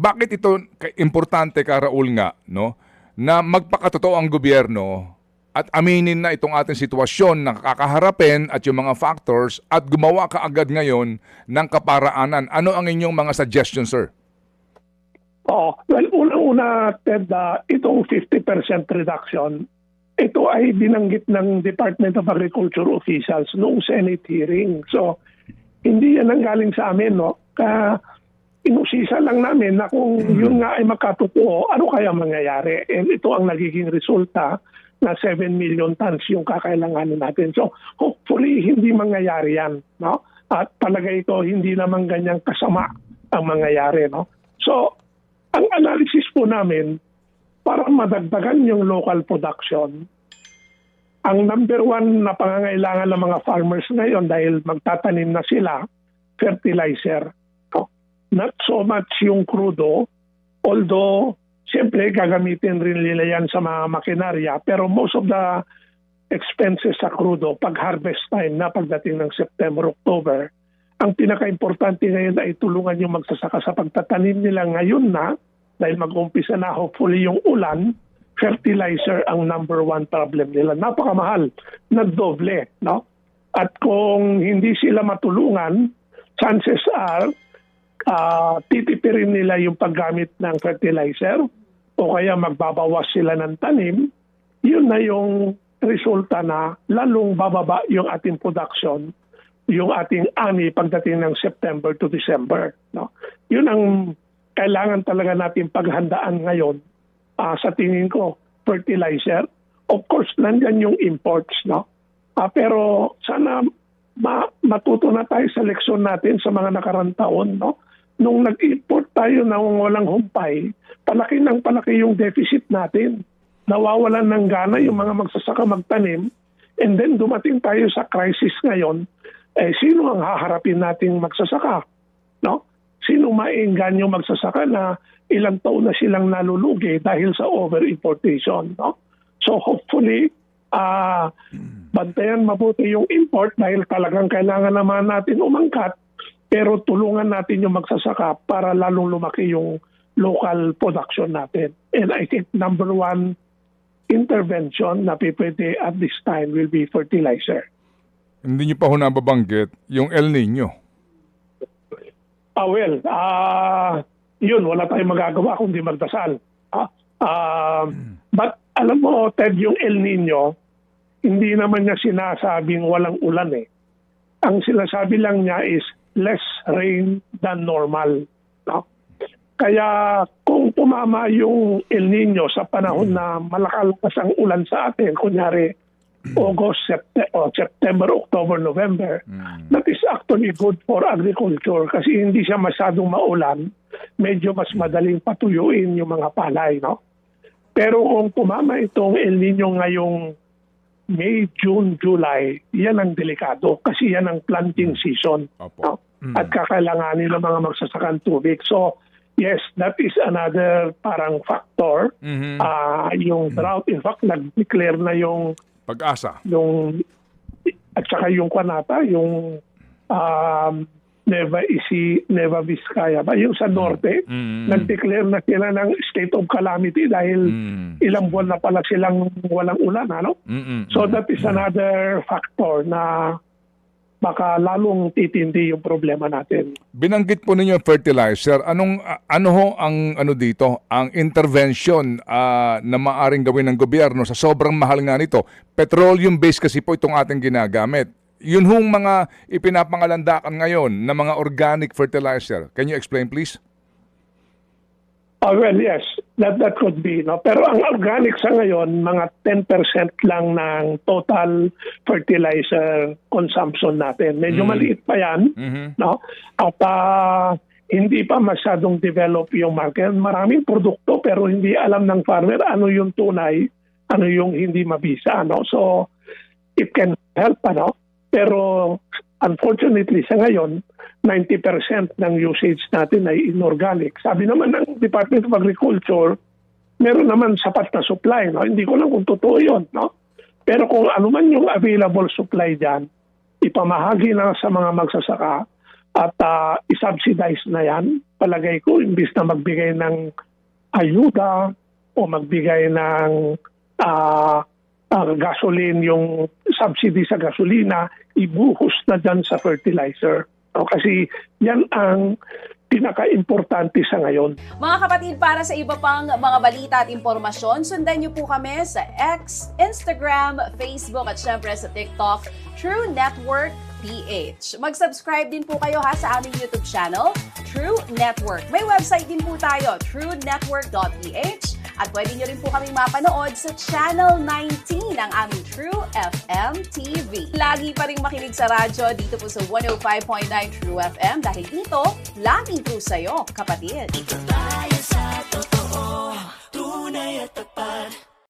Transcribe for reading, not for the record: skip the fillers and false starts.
bakit ito importante, ka Raul, nga, no, na magpakatotoo ang gobyerno at aminin na itong ating sitwasyon na kakaharapin at yung mga factors at gumawa kaagad ngayon ng kaparaanan. Ano ang inyong mga suggestions, sir? Oh, well, unang-una, Ted, itong 50% reduction, ito ay binanggit ng Department of Agriculture officials noong Senate hearing. So, hindi yan ang galing sa amin, no? Inusisa lang namin na kung yun nga ay makatotoo, ano kaya mangyayari? And ito ang nagiging resulta na 7 million tons yung kakailanganin natin. So, hopefully, hindi mangyayari yan, no? At palagay ito, hindi naman ganyang kasama ang mangyayari, no? So, ang analysis po namin, para madagdagan yung local production, ang number one na pangangailangan ng mga farmers ngayon dahil magtatanim na sila, fertilizer. No? Not so much yung crudo, although siyempre gagamitin rin nila yan sa mga makinarya, pero most of the expenses sa crudo, pag harvest time na pagdating ng September, October, ang pinaka-importante ngayon ay tulungan yung magsasaka sa pagtatanim nila ngayon na, dahil mag-umpisa na hopefully yung ulan, fertilizer ang number one problem nila. Napakamahal, nagdoble. No? At kung hindi sila matulungan, chances are, titipirin nila yung paggamit ng fertilizer o kaya magbabawas sila ng tanim, yun na yung resulta na lalong bababa yung ating production, yung ating ani pagdating ng September to December. No? Yun ang kailangan talaga natin paghandaan ngayon. Sa tingin ko, fertilizer. Of course, nandyan yung imports. No? Pero sana matuto na tayo sa leksyon natin sa mga nakarang taon. No? Nung nag-import tayo ng walang humpay, palaki ng palaki yung deficit natin. Nawawalan ng gana yung mga magsasaka magtanim. And then dumating tayo sa crisis ngayon, sino ang haharapin nating magsasaka? No? Sino maingganyo magsasaka na ilang taon na silang nalulugi dahil sa over-importation. No? So hopefully, bantayan mabuti yung import dahil talagang kailangan naman natin umangkat, pero tulungan natin yung magsasaka para lalong lumaki yung local production natin. And I think number one intervention na pwede at this time will be fertilizer. Hindi niyo pa ho nababanggit yung El Nino. Yun, wala tayong magagawa kundi magdasal. But alam mo, Ted, yung El Nino, hindi naman niya sinasabing walang ulan eh. Ang sinasabi lang niya is less rain than normal. No? Kaya kung tumama yung El Nino sa panahon na malalakas ang ulan sa atin, kunyari August, September, October, November, that is actually good for agriculture kasi hindi siya masyadong maulan, medyo mas madaling patuyuin yung mga palay. No? Pero kung tumama itong El Nino ngayong May, June, July, yan ang delikado kasi yan ang planting season. No? At kakailanganin ng mga magsasakang tubig. So, yes, that is another parang factor. Yung drought, in fact, nag-declare na yung Pag-asa. At saka yung Kwanata, yung Nueva Vizcaya, yung sa norte, nag-declare na sila ng state of calamity dahil ilang buwan na pala silang walang ulan. Ano? So that is another factor na baka lalong titindi yung problema natin. Binanggit po ninyo fertilizer. Ano ho ang dito, ang intervention na maaring gawin ng gobyerno sa sobrang mahal nga nito? Petroleum-based kasi po itong ating ginagamit. Yun hong mga ipinapangalandakan ngayon na mga organic fertilizer. Can you explain please? Well, yes, that could be. No? Pero ang organic sa ngayon, mga 10% lang ng total fertilizer consumption natin. Medyo maliit pa yan. No? At hindi pa masyadong develop yung market. Maraming produkto pero hindi alam ng farmer ano yung tunay, ano yung hindi mabisa. No? So, it can help. Ano? Pero unfortunately sa ngayon, 90% ng usage natin ay inorganic. Sabi naman ng Department of Agriculture, meron naman sapat na supply. No? Hindi ko lang kung totoo yun. No? Pero kung ano man yung available supply dyan, ipamahagi na sa mga magsasaka at isubsidize na yan. Palagay ko, imbis na magbigay ng ayuda o magbigay ng gasoline, yung subsidy sa gasolina, ibuhos na dyan sa fertilizer. O, kasi yan ang pinaka-importante sa ngayon. Mga kapatid, para sa iba pang mga balita at impormasyon, sundan niyo po kami sa X, Instagram, Facebook at syempre sa TikTok, True Network PH. Mag-subscribe din po kayo sa aming YouTube channel, True Network. May website din po tayo, truenetwork.ph, at pwede nyo rin po kaming mapanood sa Channel 19 ng aming True FM TV. Lagi pa rin makinig sa radyo dito po sa 105.9 True FM dahil dito, laging true sa'yo, kapatid. Dito tayo sa totoo, tunay at tapat.